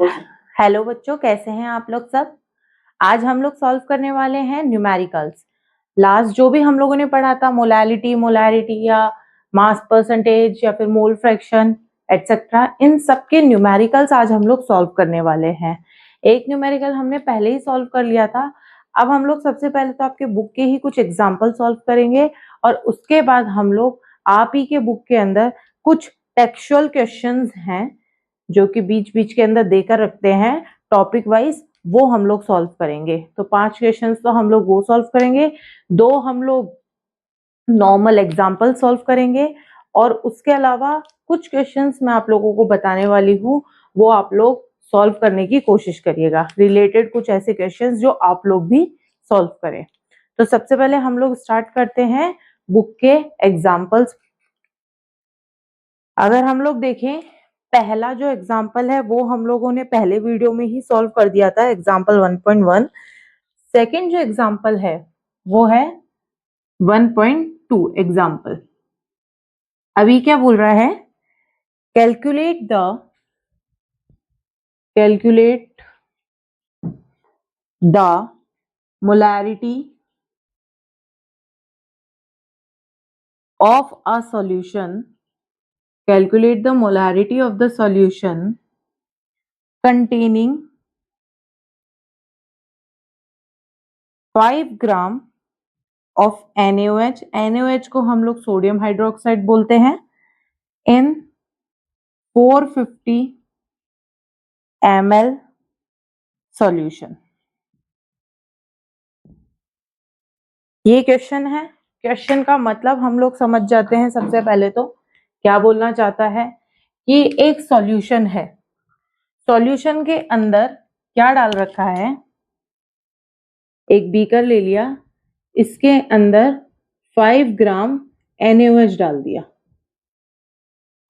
Hello बच्चों, कैसे हैं आप लोग सब। आज हम लोग सॉल्व करने वाले हैं न्यूमेरिकल्स। लास्ट जो भी हम लोगों ने पढ़ा था मोलैरिटी या मास परसेंटेज या फिर मोल फ्रैक्शन एटसेट्रा, इन सब के न्यूमेरिकल्स आज हम लोग सॉल्व करने वाले हैं। एक न्यूमेरिकल हमने पहले ही सॉल्व कर लिया था। अब हम लोग सबसे पहले तो आपके बुक के ही कुछ एग्जाम्पल सॉल्व करेंगे और उसके बाद हम लोग आप ही के बुक के अंदर कुछ टेक्सचुअल क्वेश्चंस हैं जो कि बीच बीच के अंदर देकर रखते हैं टॉपिक वाइज, वो हम लोग सॉल्व करेंगे। तो 5 क्वेश्चंस तो हम लोग वो सॉल्व करेंगे, 2 हम लोग नॉर्मल एग्जाम्पल सॉल्व करेंगे और उसके अलावा कुछ क्वेश्चंस मैं आप लोगों को बताने वाली हूँ, वो आप लोग सॉल्व करने की कोशिश करिएगा। रिलेटेड कुछ ऐसे क्वेश्चंस जो आप लोग भी सॉल्व करें। तो सबसे पहले हम लोग स्टार्ट करते हैं बुक के एग्जाम्पल्स। अगर हम लोग देखें, पहला जो एग्जाम्पल है वो हम लोगों ने पहले वीडियो में ही सॉल्व कर दिया था, एग्जाम्पल 1.1। सेकंड जो एग्जाम्पल है वो है 1.2 एग्जाम्पल। अभी क्या बोल रहा है, calculate the molarity of a solution, calculate the molarity of the solution containing 5 gram of NaOH। NaOH को हम लोग सोडियम हाइड्रोक्साइड बोलते हैं। इन 450 ml सॉल्यूशन। ये क्वेश्चन है। क्वेश्चन का मतलब हम लोग समझ जाते हैं। सबसे पहले तो क्या बोलना चाहता है कि एक सॉल्यूशन है, सॉल्यूशन के अंदर क्या डाल रखा है, एक बीकर ले लिया, इसके अंदर 5 ग्राम NaOH डाल दिया।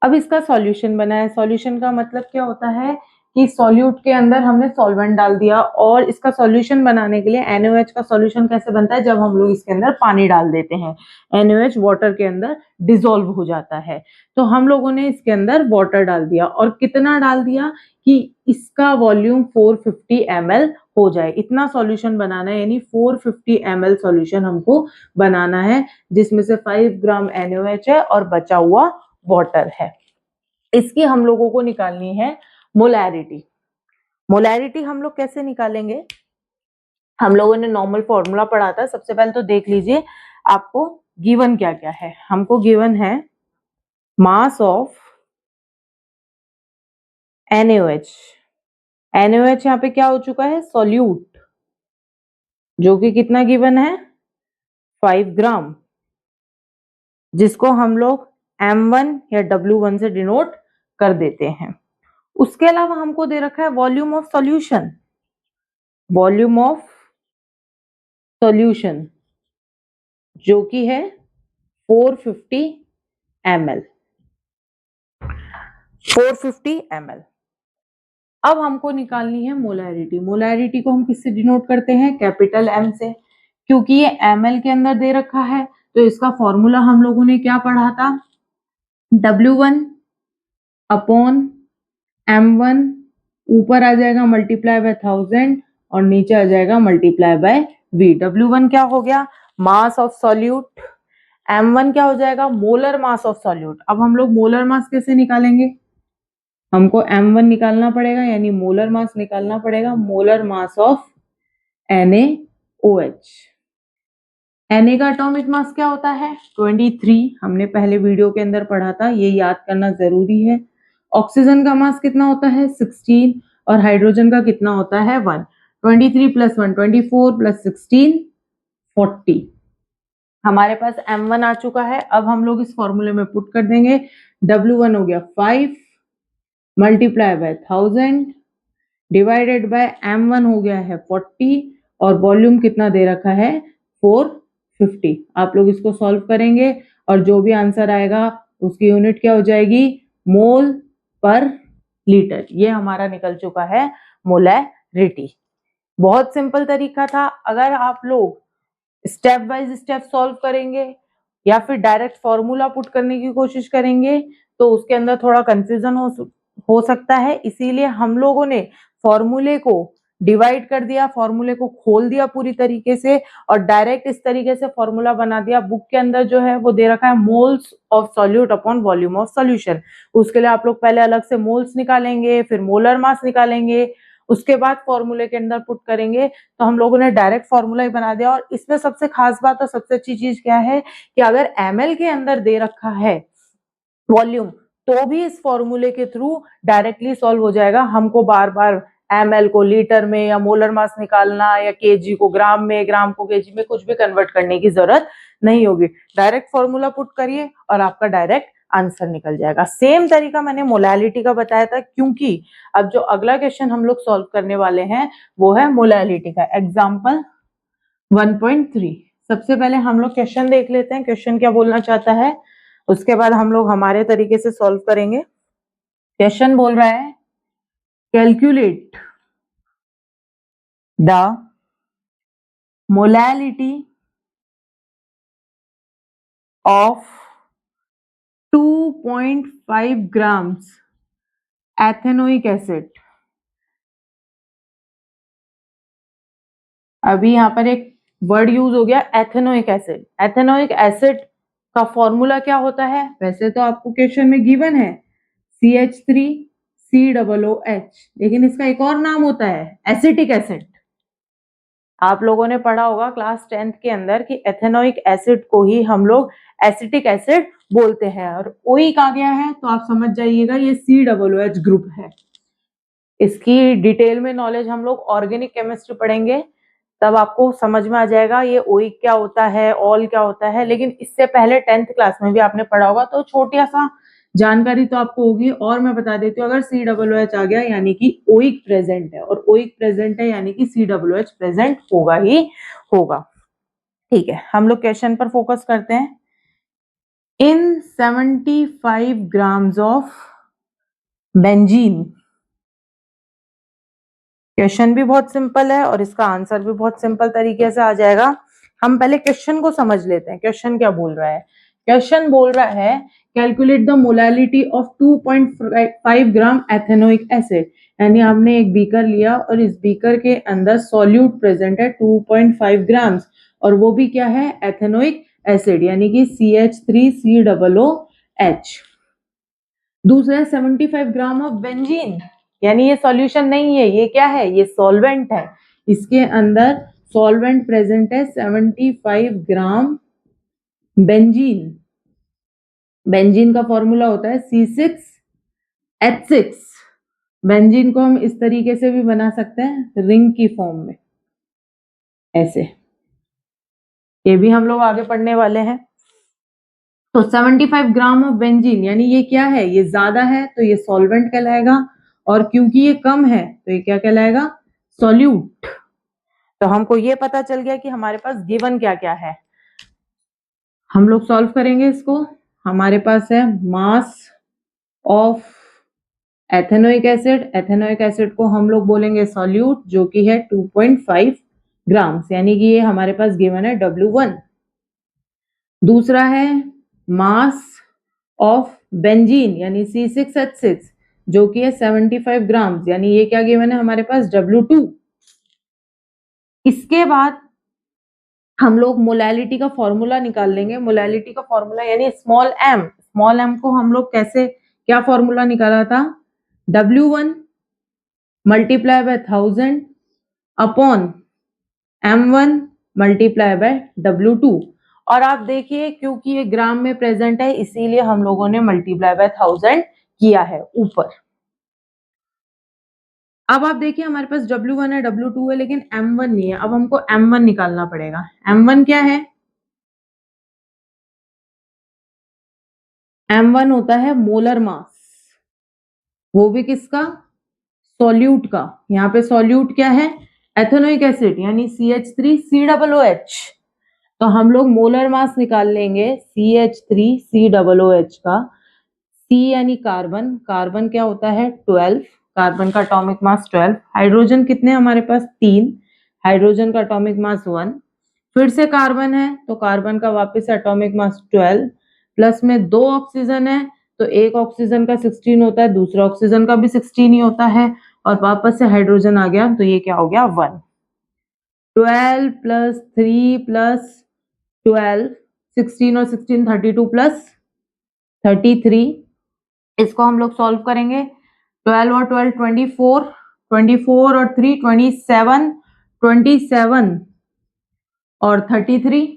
अब इसका सॉल्यूशन बना है। सॉल्यूशन का मतलब क्या होता है कि सॉल्यूट के अंदर हमने सॉल्वेंट डाल दिया और इसका सॉल्यूशन बनाने के लिए NaOH का सॉल्यूशन कैसे बनता है, जब हम लोग इसके अंदर पानी डाल देते हैं, NaOH वाटर के अंदर डिसॉल्व हो जाता है। तो हम लोगों ने इसके अंदर वाटर डाल दिया और कितना डाल दिया कि इसका वॉल्यूम 450 ml हो जाए। इतना सॉल्यूशन बनाना है, यानी 450 ml सॉल्यूशन हमको बनाना है, जिसमें से 5 ग्राम NaOH है और बचा हुआ वाटर है। इसकी हम लोगों को निकालनी है मोलैरिटी। मोलैरिटी हम लोग कैसे निकालेंगे, हम लोगों ने नॉर्मल फॉर्मूला पढ़ा था। सबसे पहले तो देख लीजिए आपको गिवन क्या क्या है। हमको गिवन है मास ऑफ NaOH। NaOH यहाँ पे क्या हो चुका है, सॉल्यूट, जो कि कितना गिवन है, 5 ग्राम, जिसको हम लोग M1 या W1 से डिनोट कर देते हैं। उसके अलावा हमको दे रखा है volume of solution. Volume of solution जो कि है 450 ml। 450 ml। अब हमको निकालनी है मोलैरिटी। मोलैरिटी को हम किससे डिनोट करते हैं, कैपिटल M से। क्योंकि ये ml के अंदर दे रखा है तो इसका फॉर्मूला हम लोगों ने क्या पढ़ा था, W1 अपॉन M1, ऊपर आ जाएगा मल्टीप्लाई बाय 1000 और नीचे आ जाएगा मल्टीप्लाई बाय V। W1 क्या हो गया, मास ऑफ सॉल्यूट। M1 क्या हो जाएगा, मोलर मास ऑफ सॉल्यूट। अब हम लोग मोलर मास कैसे निकालेंगे, हमको M1 निकालना पड़ेगा, यानी मोलर मास निकालना पड़ेगा, molar mass of NaOH। Na का एटॉमिक मास क्या होता है, 23। हमने पहले वीडियो के अंदर पढ़ा था, ये याद करना जरूरी है। ऑक्सीजन का मास कितना होता है, 16, और हाइड्रोजन का कितना होता है, 1। 23 + 1 24 + 16 40। हमारे पास M1 आ चुका है। अब हम लोग इस फॉर्मूले में पुट कर देंगे। W1 हो गया 5 multiply by 1000 divided by M1 हो गया है 40 और वॉल्यूम कितना दे रखा है, 450। आप लोग इसको सॉल्व करेंगे और जो भी आंसर आएगा उसकी यूनिट क्या हो जाएगी, मोल पर लीटर। ये हमारा निकल चुका है मोलैरिटी। बहुत सिंपल तरीका था। अगर आप लोग स्टेप बाय स्टेप सॉल्व करेंगे या फिर डायरेक्ट फॉर्मूला पुट करने की कोशिश करेंगे तो उसके अंदर थोड़ा कंफ्यूजन हो हो सकता है, इसीलिए हम लोगों ने फॉर्मूले को डिवाइड कर दिया, फॉर्मूले को खोल दिया पूरी तरीके से और डायरेक्ट इस तरीके से फॉर्मूला बना दिया। बुक के अंदर जो है वो दे रखा है moles of solute upon volume of solution. उसके लिए आप लोग पहले अलग से मोल्स निकालेंगे, फिर मोलर मास निकालेंगे, उसके बाद फॉर्मूले के अंदर पुट करेंगे। तो हम लोगों ने डायरेक्ट फॉर्मूला ही बना दिया। और इसमें सबसे खास बात और सबसे अच्छी चीज क्या है कि अगर ml के अंदर दे रखा है वॉल्यूम, तो भी इस फॉर्मूले के थ्रू डायरेक्टली सॉल्व हो जाएगा। हमको बार बार ml को लीटर में या मोलर मास निकालना या kg को ग्राम में, ग्राम को kg में कुछ भी कन्वर्ट करने की जरूरत नहीं होगी। डायरेक्ट फॉर्मूला पुट करिए और आपका डायरेक्ट आंसर निकल जाएगा। सेम तरीका मैंने मोलैलिटी का बताया था, क्योंकि अब जो अगला क्वेश्चन हम लोग सॉल्व करने वाले हैं वो है मोलैलिटी का। एग्जाम्पल 1.3। सबसे पहले हम लोग क्वेश्चन देख लेते हैं, क्वेश्चन क्या बोलना चाहता है, उसके बाद हम लोग हमारे तरीके से सॉल्व करेंगे। क्वेश्चन बोल रहा है calculate the molality of 2.5 grams ethanoic acid. अभी यहाँ पर एक वर्ड यूज हो गया एथेनोइक एसिड। एथेनोइक एसिड का फॉर्मूला क्या होता है? वैसे तो आपको क्वेश्चन में गिवन है CH3COOH, लेकिन इसका एक और नाम होता है एसिटिक एसिड। आप लोगों ने पढ़ा होगा क्लास 10th के अंदर कि एथेनोइक एसिड को ही हम लोग एसिटिक एसिड बोलते हैं। और ओइक आ गया है तो आप समझ जाइएगा ये COOH ग्रुप है। इसकी डिटेल में नॉलेज हम लोग ऑर्गेनिक केमिस्ट्री पढ़ेंगे, तब आपको समझ में आ जाएगा ये ओइक क्या होता है, ऑल क्या होता है। लेकिन इससे पहले 10th क्लास में भी आपने पढ़ा होगा, तो छोटा सा जानकारी तो आपको होगी। और मैं बता देती हूँ, अगर COOH आ गया यानी कि ओइक प्रेजेंट है, और ओइक प्रेजेंट है यानी कि COOH प्रेजेंट होगा ही होगा। ठीक है, हम लोग क्वेश्चन पर फोकस करते हैं। इन 75 grams ऑफ बेंजीन। क्वेश्चन भी बहुत सिंपल है और इसका आंसर भी बहुत सिंपल तरीके से आ जाएगा। हम पहले क्वेश्चन को समझ लेते हैं, क्वेश्चन क्या बोल रहा है। क्वेश्चन बोल रहा है calculate the molality of 2.5 gram ethanoic acid. यानी हमने एक बीकर लिया और इस बीकर के अंदर सॉल्यूट प्रेजेंट है 2.5 ग्राम्स, और वो भी क्या है? एथेनोइक एसिड, यानी कि CH3COOH। दूसरा 75 ग्राम ऑफ बेंजीन, यानी ये सॉल्यूशन नहीं है, ये क्या है? ये सॉल्वेंट है। इसके अंदर सॉल्वेंट प्रेजेंट है 75 ग्राम बेंजीन। बेंजीन का फॉर्मूला होता है C6H6। बेंजीन को हम इस तरीके से भी बना सकते हैं रिंग की फॉर्म में, ऐसे। ये भी हम लोग आगे पढ़ने वाले हैं। तो 75 ग्राम ऑफ बेंजीन, यानी ये क्या है? ये ज्यादा है तो ये सॉल्वेंट कहलाएगा, और क्योंकि ये कम है तो ये क्या कहलाएगा? सॉल्यूट। तो हमको ये पता चल गया कि हमारे पास गिवन क्या क्या है। हम लोग सॉल्व करेंगे इसको। हमारे पास है mass of ethanoic acid. Ethanoic acid को हम लोग बोलेंगे सॉल्यूट, जो कि है 2.5 ग्राम्स, यानी कि ये हमारे पास गिवन है W1। दूसरा है मास ऑफ बेंजीन, यानी C6H6, जो कि है 75 ग्राम्स, यानी ये क्या गिवन है हमारे पास? W2। इसके बाद हम लोग मोलैलिटी का फॉर्मूला निकाल लेंगे। मोलैलिटी का फॉर्मूला यानी स्मॉल m। स्मॉल m को हम लोग कैसे, क्या फॉर्मूला निकाला था? W1 multiply by 1000 upon M1 multiply by W2। और आप देखिए, क्योंकि ये ग्राम में प्रेजेंट है इसीलिए हम लोगों ने मल्टीप्लाई बाय 1000 किया है ऊपर। अब आप देखिए हमारे पास W1 है, W2 है, लेकिन M1 नहीं है। अब हमको M1 निकालना पड़ेगा। M1 क्या है? M1 होता है मोलर मास, वो भी किसका? सॉल्यूट का। यहाँ पे सॉल्यूट क्या है? एथेनोइक एसिड, यानी CH3COOH। तो हम लोग मोलर मास निकाल लेंगे CH3COOH का। C यानी कार्बन, कार्बन क्या होता है? 12, कार्बन का एटॉमिक मास 12। हाइड्रोजन कितने हमारे पास? 3, हाइड्रोजन का एटॉमिक मास 1। फिर से कार्बन है तो कार्बन का वापस एटॉमिक मास 12, प्लस में 2 ऑक्सीजन है तो एक ऑक्सीजन का 16 होता है, दूसरा ऑक्सीजन का भी 16 ही होता है, और वापस से हाइड्रोजन आ गया, तो ये क्या हो गया 1। 12 प्लस 3 प्लस 12, 16 और 16 32 प्लस 33। इसको हम लोग सॉल्व करेंगे। 12 और 12 24, 24 और 3 27, 27 और 33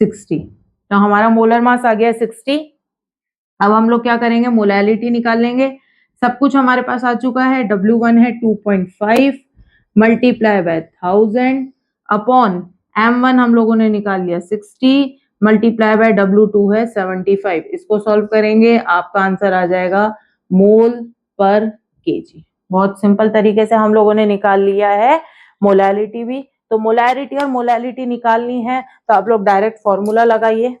60। तो हमारा मोलर मास आ गया 60। अब हम लोग क्या करेंगे, मोलैलिटी निकाल लेंगे। सब कुछ हमारे पास आ चुका है। W1 है 2.5 मल्टीप्लाई बाय 1000 अपॉन M1 हम लोगों ने निकाल लिया 60 मल्टीप्लाई बाय W2 है 75। इसको सॉल्व करेंगे, आपका आंसर आ जाएगा मोल पर केजी। बहुत सिंपल तरीके से हम लोगों ने निकाल लिया है मोलैलिटी भी। तो मोलैरिटी और मोलैलिटी निकालनी है तो आप लोग डायरेक्ट फॉर्मूला लगाइए।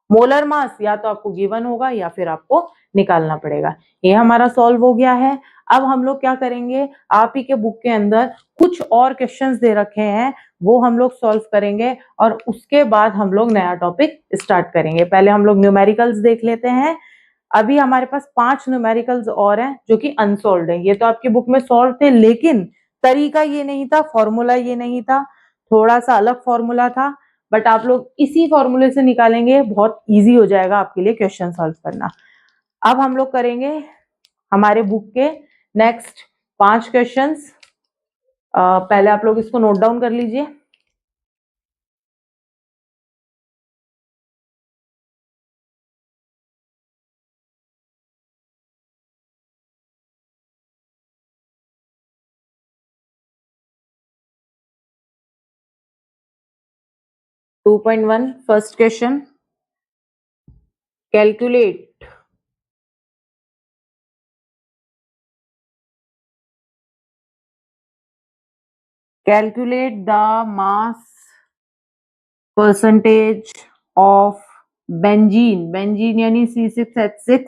मोलर मास या तो आपको गिवन होगा या फिर आपको निकालना पड़ेगा। ये हमारा सॉल्व हो गया है। अब हम लोग क्या करेंगे, आप ही के बुक के अंदर कुछ और क्वेश्चंस दे रखे हैं, वो हम लोग सॉल्व करेंगे और उसके बाद हम लोग नया टॉपिक स्टार्ट करेंगे। पहले हम लोग न्यूमेरिकल्स देख लेते हैं। अभी हमारे पास 5 न्यूमेरिकल्स और हैं जो कि अनसॉल्व्ड है। ये तो आपकी बुक में सॉल्व थे, लेकिन तरीका ये नहीं था, फॉर्मूला ये नहीं था, थोड़ा सा अलग फॉर्मूला था। बट आप लोग इसी फॉर्मूले से निकालेंगे, बहुत इजी हो जाएगा आपके लिए क्वेश्चन सॉल्व करना। अब हम लोग करेंगे हमारे बुक के नेक्स्ट 5 क्वेश्चंस। पहले आप लोग इसको नोट डाउन कर लीजिए। Two 2.1 first question, calculate calculate the mass percentage of benzene यानी C6H6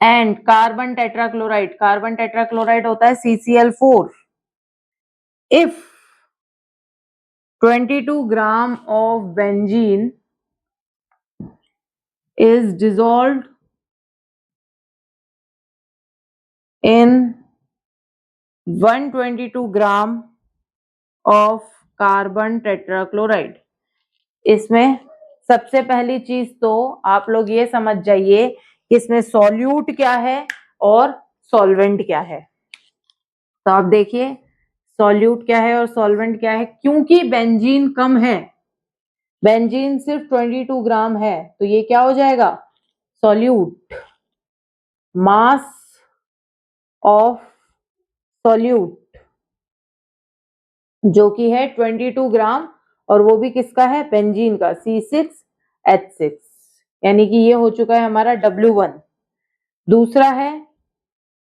एंड कार्बन टेट्राक्लोराइड होता है CCl4 if 22 gram of benzene is dissolved in 122 gram of carbon tetrachloride. इसमें सबसे पहली चीज तो आप लोग ये समझ जाइए कि इसमें सॉल्यूट क्या है और सॉल्वेंट क्या है। तो आप देखिए सॉल्यूट क्या है और सॉल्वेंट क्या है। क्योंकि बेंजीन कम है, बेंजीन सिर्फ 22 ग्राम है, तो ये क्या हो जाएगा सॉल्यूट। मास ऑफ सॉल्यूट जो कि है 22 ग्राम, और वो भी किसका है, बेंजीन का C6H6, यानी कि ये हो चुका है हमारा W1। दूसरा है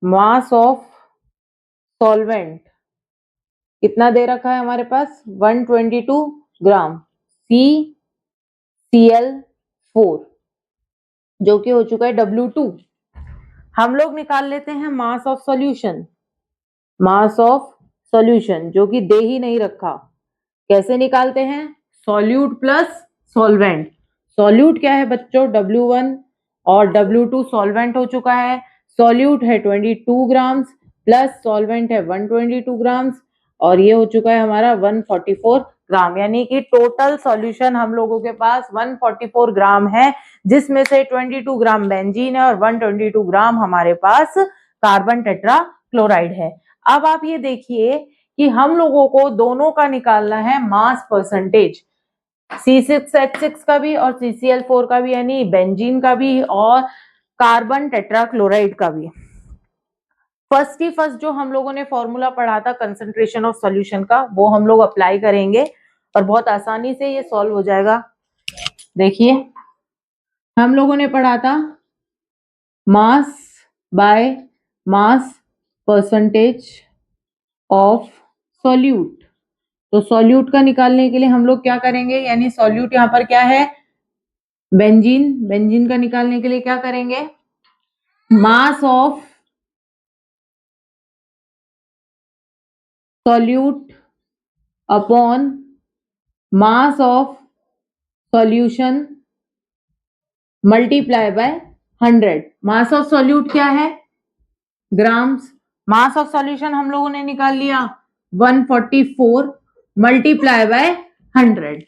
मास ऑफ सॉल्वेंट, कितना दे रखा है हमारे पास 122 ग्राम CCl4 जो कि हो चुका है W2। हम लोग निकाल लेते हैं मास of solution. Mass of solution जो कि दे ही नहीं रखा, कैसे निकालते हैं, सॉल्यूट प्लस सॉल्वेंट। सॉल्यूट क्या है बच्चों W1 और W2 सॉल्वेंट हो चुका है। सॉल्यूट है 22 ग्राम्स प्लस सॉल्वेंट है 122 ग्राम्स, और ये हो चुका है हमारा 144 ग्राम, यानी कि टोटल सॉल्यूशन हम लोगों के पास 144 ग्राम है, जिसमें से 22 ग्राम बेंजीन है और 122 ग्राम हमारे पास कार्बन टेट्रा क्लोराइड है। अब आप ये देखिए कि हम लोगों को दोनों का निकालना है मास परसेंटेज, C6H6 का भी और CCl4 का भी, यानी बेंजीन का भी और कार्बन टेट्राक्लोराइड का भी। फर्स्ट ही फर्स्ट जो हम लोगों ने फॉर्मूला पढ़ा था कंसंट्रेशन ऑफ सॉल्यूशन का, वो हम लोग अप्लाई करेंगे और बहुत आसानी से ये सॉल्व हो जाएगा। देखिए हम लोगों ने पढ़ा था मास by mass percentage of solute. तो सॉल्यूट का निकालने के लिए हम लोग क्या करेंगे, यानी सॉल्यूट यहाँ पर क्या है बेंजीन, बेंजीन का निकालने के लिए क्या करेंगे, mass of solute upon mass of solution multiply by 100। Mass of solute क्या है? ग्राम्स। मास ऑफ सॉल्यूशन हम लोगों ने निकाल लिया 144 मल्टीप्लाई बाय 100।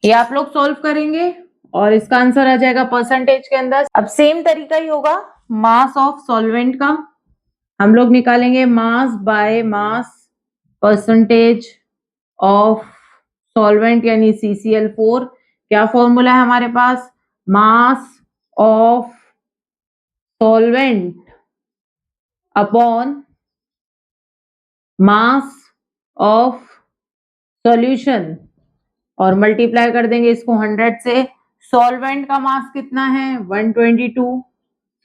ये आप लोग सॉल्व करेंगे और इसका आंसर आ जाएगा परसेंटेज के अंदर। अब सेम तरीका ही होगा मास ऑफ सॉल्वेंट का। हम लोग निकालेंगे mass by mass percentage of solvent यानी CCl4। क्या फॉर्मूला है हमारे पास? Mass of solvent upon mass of solution और मल्टीप्लाई कर देंगे इसको 100 से। सॉल्वेंट का मास कितना है? 122।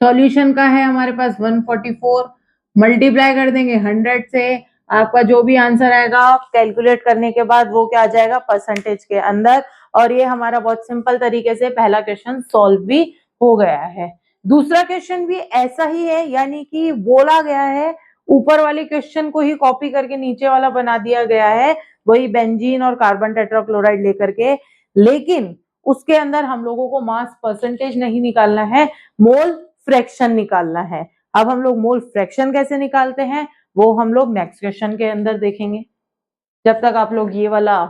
सॉल्यूशन का है हमारे पास 144। मल्टीप्लाई कर देंगे 100 से। आपका जो भी आंसर आएगा कैलकुलेट करने के बाद वो क्या आ जाएगा? परसेंटेज के अंदर। और ये हमारा बहुत सिंपल तरीके से पहला क्वेश्चन सॉल्व भी हो गया है। दूसरा क्वेश्चन भी ऐसा ही है, यानी कि बोला गया है, ऊपर वाले क्वेश्चन को ही कॉपी करके नीचे वाला बना दिया गया है, वही बेंजीन और कार्बन टेट्राक्लोराइड लेकर के, लेकिन उसके अंदर हम लोगों को मास परसेंटेज नहीं निकालना है, मोल फ्रैक्शन निकालना है। अब हम लोग मोल फ्रैक्शन कैसे निकालते हैं वो हम लोग नेक्स्ट क्वेश्चन के अंदर देखेंगे। जब तक आप लोग ये वाला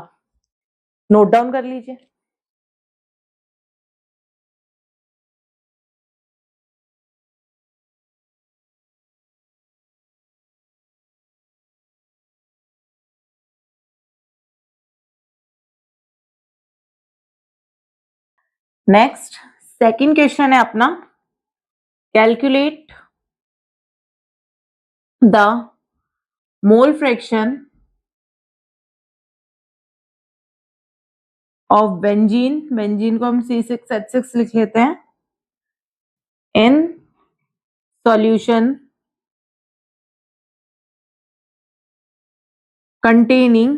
नोट डाउन कर लीजिए। नेक्स्ट सेकंड क्वेश्चन है अपना, calculate the mole fraction of benzene. Benzene को हम C6H6 लिख लेते हैं। In solution containing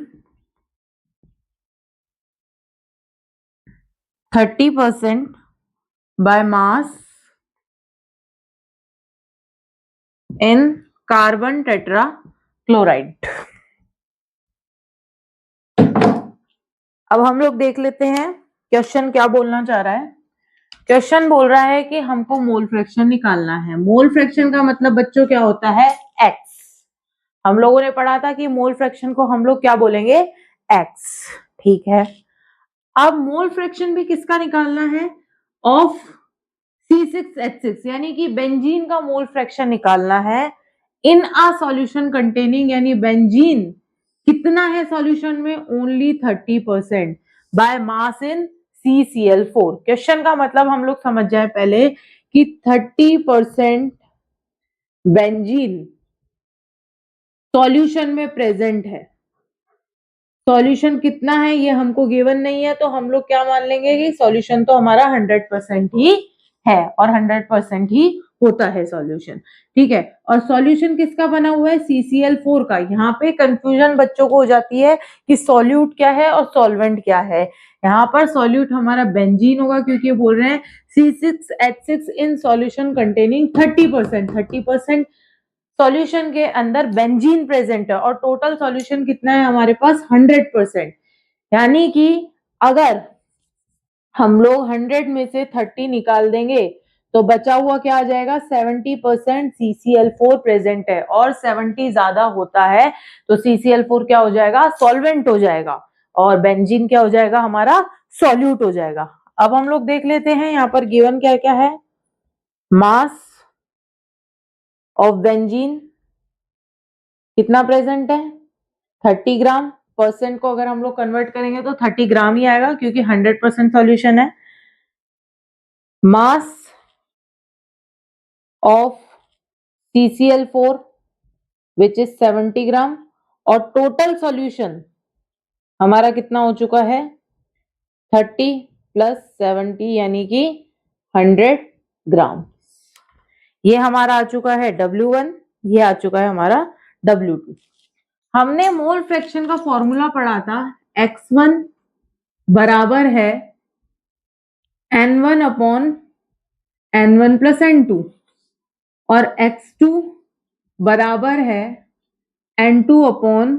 30% by mass in carbon tetrachloride। अब हम लोग देख लेते हैं क्वेश्चन क्या बोलना चाह रहा है। क्वेश्चन बोल रहा है कि हमको मोल फ्रैक्शन निकालना है। मोल फ्रैक्शन का मतलब बच्चों क्या होता है? एक्स। हम लोगों ने पढ़ा था कि मोल फ्रैक्शन को हम लोग क्या बोलेंगे? एक्स। ठीक है। अब मोल फ्रैक्शन भी किसका निकालना है? ऑफ C6H6, यानी कि बेंजीन का मोल फ्रैक्शन निकालना है इन अ सॉल्यूशन कंटेनिंग, यानी बेंजीन कितना है सॉल्यूशन में? Only 30% by mass in CCl4। Question का मतलब हम लोग समझ जाए पहले कि 30% बेंजीन सॉल्यूशन में प्रेजेंट है। सॉल्यूशन कितना है ये हमको गिवन नहीं है, तो हम लोग क्या मान लेंगे कि सॉल्यूशन तो हमारा 100% ही है, और 100% ही होता है सॉल्यूशन। ठीक है। और सॉल्यूशन किसका बना हुआ है? CCl4 का। यहाँ पे कंफ्यूजन बच्चों को हो जाती है कि सॉल्यूट क्या है और सॉल्वेंट क्या है। यहाँ पर सॉल्यूट हमारा बेंजीन होगा, क्योंकि बोल रहे हैं C6H6 in solution containing 30%। 30% solution के अंदर बेंजीन प्रेजेंट है, और टोटल सॉल्यूशन कितना है हमारे पास? 100%। यानी कि अगर हम लोग 100 में से 30 निकाल देंगे तो बचा हुआ क्या आ जाएगा? 70% CCl4 प्रेजेंट है, और 70 ज्यादा होता है तो CCl4 क्या हो जाएगा? सॉल्वेंट हो जाएगा, और बेंजीन क्या हो जाएगा? हमारा सॉल्यूट हो जाएगा। अब हम लोग देख लेते हैं यहाँ पर गिवन क्या क्या है। मास ऑफ बेंजीन कितना प्रेजेंट है? 30 ग्राम। परसेंट को अगर हम लोग कन्वर्ट करेंगे तो 30 ग्राम ही आएगा, क्योंकि 100% सॉल्यूशन है। मास ऑफ CCl4 विच इज 70 ग्राम, और टोटल सॉल्यूशन हमारा कितना हो चुका है? 30 प्लस 70 यानी कि 100 ग्राम। ये हमारा आ चुका है W1, ये आ चुका है हमारा W2। हमने मोल फ्रैक्शन का फॉर्मूला पढ़ा था, X1 बराबर है N1 upon N1 plus N2, और X2 बराबर है N2 upon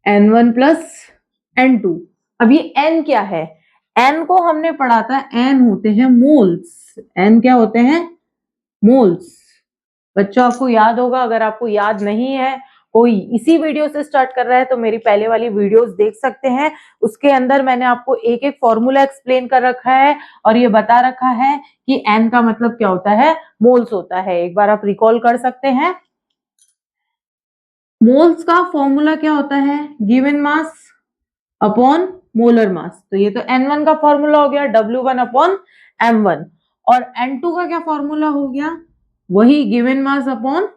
N1 plus N2। अब ये N क्या है? एन को हमने पढ़ा था, एन होते हैं मोल्स। एन क्या होते हैं? मोल्स। बच्चों आपको याद होगा, अगर आपको याद नहीं है, कोई इसी वीडियो से स्टार्ट कर रहा है तो मेरी पहले वाली वीडियोस देख सकते हैं। उसके अंदर मैंने आपको एक एक फॉर्मूला एक्सप्लेन कर रखा है और ये बता रखा है कि एन का मतलब क्या होता है, मोल्स होता है। एक बार आप रिकॉल कर सकते हैं। मोल्स का फॉर्मूला क्या होता है? Given mass upon molar mass. तो ये तो N1 का फॉर्मूला हो गया, W1 अपॉन M1। और N2 का क्या फॉर्मूला हो गया? वही given mass upon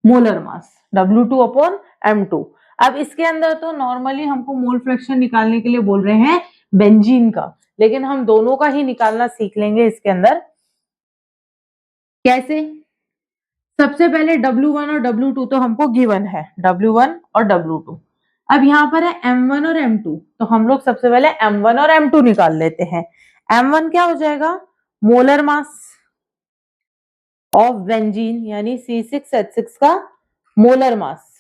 molar mass, W2 upon M2। अब इसके अंदर तो नॉर्मली हमको मोल फ्रैक्शन निकालने के लिए बोल रहे हैं बेंजीन का, लेकिन हम दोनों का ही निकालना सीख लेंगे इसके अंदर। कैसे? सबसे पहले W1 और W2 तो हमको गिवन है, W1 और W2। अब यहाँ पर है M1 और M2, तो हम लोग सबसे पहले M1 और M2 निकाल लेते हैं। M1 क्या हो जाएगा? मोलर मास ऑफ बेंजीन, यानी C6H6 का मोलर मास।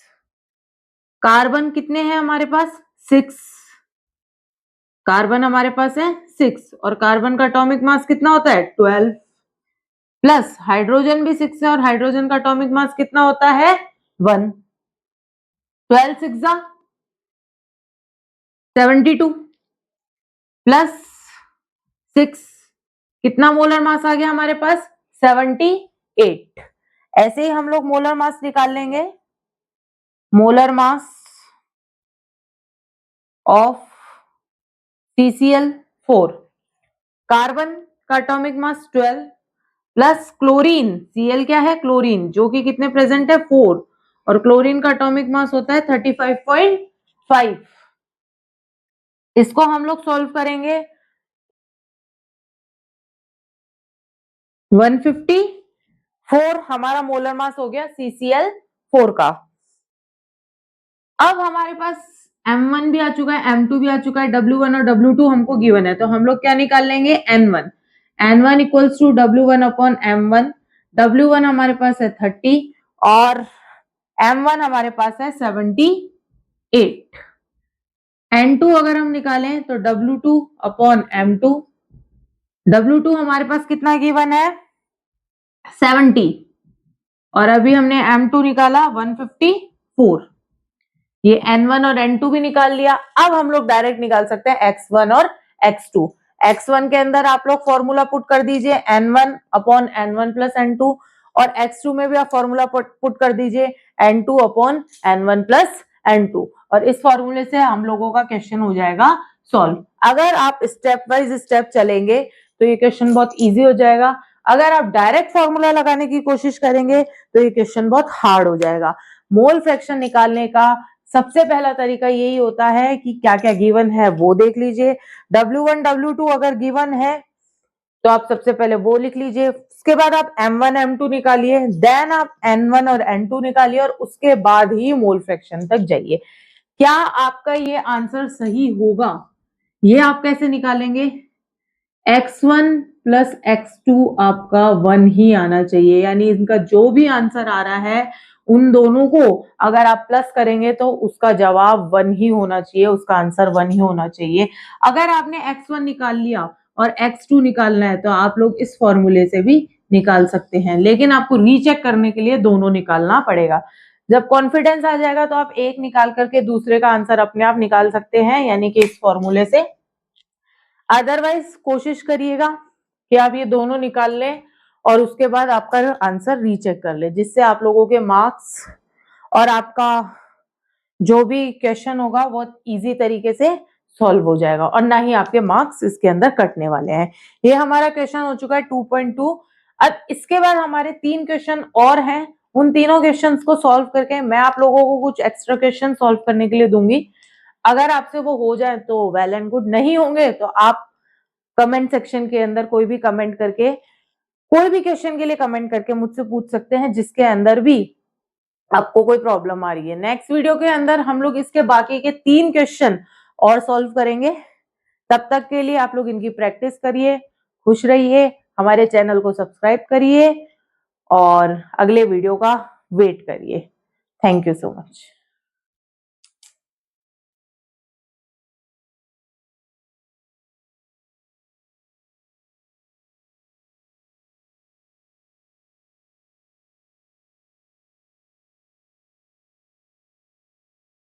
कार्बन कितने हैं हमारे पास? 6। कार्बन हमारे पास है 6, और कार्बन का एटॉमिक मास कितना होता है? 12। प्लस हाइड्रोजन भी 6 है और हाइड्रोजन का एटॉमिक मास कितना होता है? 1। 12 6 72 प्लस 6, कितना मोलर मास आ गया हमारे पास? 78। ऐसे ही हम लोग मोलर मास निकाल लेंगे। Molar mass of CCl4, carbon का atomic mass 12 plus chlorine, Cl क्या है? क्लोरीन, जो कि कितने प्रेजेंट है? 4, और क्लोरीन का एटॉमिक मास होता है 35.5। इसको हम लोग सॉल्व करेंगे। 154 हमारा मोलर मास हो गया CCl4 का। अब हमारे पास M1 भी आ चुका है, M2 भी आ चुका है, W1 और W2 हमको गिवन है, तो हम लोग क्या निकाल लेंगे? N1। N1 equals to W1 upon M1। W1 हमारे पास है 30 और M1 हमारे पास है 78। N2 अगर हम निकालें तो W2 अपॉन M2। W2 हमारे पास कितना गिवन है? 70, और अभी हमने M2 निकाला 154। ये N1 और N2 भी निकाल लिया। अब हम लोग डायरेक्ट निकाल सकते हैं X1 और X2। X1 के अंदर आप लोग फॉर्मूला पुट कर दीजिए N1 upon N1 plus N2, और X2 में भी आप फॉर्मूला पुट कर दीजिए N2 upon N1 plus N2, और इस फॉर्मूले से हम लोगों का क्वेश्चन हो जाएगा सॉल्व। अगर आप स्टेप वाइज स्टेप चलेंगे तो ये क्वेश्चन बहुत ईजी हो जाएगा। अगर आप डायरेक्ट फॉर्मूला लगाने की कोशिश करेंगे तो ये क्वेश्चन बहुत हार्ड हो जाएगा। मोल फ्रैक्शन निकालने का सबसे पहला तरीका यही होता है कि क्या क्या गिवन है वो देख लीजिए। W1 W2 अगर गिवन है तो आप सबसे पहले वो लिख लीजिए, उसके बाद आप M1 M2 निकालिए, देन आप N1 और N2 निकालिए, और उसके बाद ही मोल फ्रैक्शन तक जाइए। क्या आपका ये आंसर सही होगा? ये आप कैसे निकालेंगे? X1 प्लस X2 आपका 1 ही आना चाहिए, यानी इनका जो भी आंसर आ रहा है उन दोनों को अगर आप प्लस करेंगे तो उसका जवाब 1 ही होना चाहिए, उसका आंसर 1 ही होना चाहिए। अगर आपने X1 निकाल लिया और X2 निकालना है तो आप लोग इस फॉर्मूले से भी निकाल सकते हैं, लेकिन आपको रीचेक करने के लिए दोनों निकालना पड़ेगा। जब कॉन्फिडेंस आ जाएगा तो आप एक निकाल करके दूसरे का आंसर अपने आप निकाल सकते हैं, यानी कि इस फॉर्मूले से। अदरवाइज कोशिश करिएगा कि आप ये दोनों निकाल लें और उसके बाद आपका आंसर रीचेक कर ले, जिससे आप लोगों के मार्क्स और आपका जो भी क्वेश्चन होगा वो इजी तरीके से सॉल्व हो जाएगा, और ना ही आपके मार्क्स इसके अंदर कटने वाले हैं। ये हमारा क्वेश्चन हो चुका है 2.2। अब इसके बाद हमारे 3 क्वेश्चन और हैं। उन तीनों क्वेश्चंस को सॉल्व करके मैं आप लोगों को कुछ एक्स्ट्रा क्वेश्चन सॉल्व करने के लिए दूंगी। अगर आपसे वो हो जाए तो वेल एंड गुड, नहीं होंगे तो आप कमेंट सेक्शन के अंदर कोई भी कमेंट करके, कोई भी क्वेश्चन के लिए कमेंट करके मुझसे पूछ सकते हैं जिसके अंदर भी आपको कोई प्रॉब्लम आ रही है। नेक्स्ट वीडियो के अंदर हम लोग इसके बाकी के 3 क्वेश्चन और सॉल्व करेंगे। तब तक के लिए आप लोग इनकी प्रैक्टिस करिए, खुश रहिए, हमारे चैनल को सब्सक्राइब करिए और अगले वीडियो का वेट करिए। Thank you so much.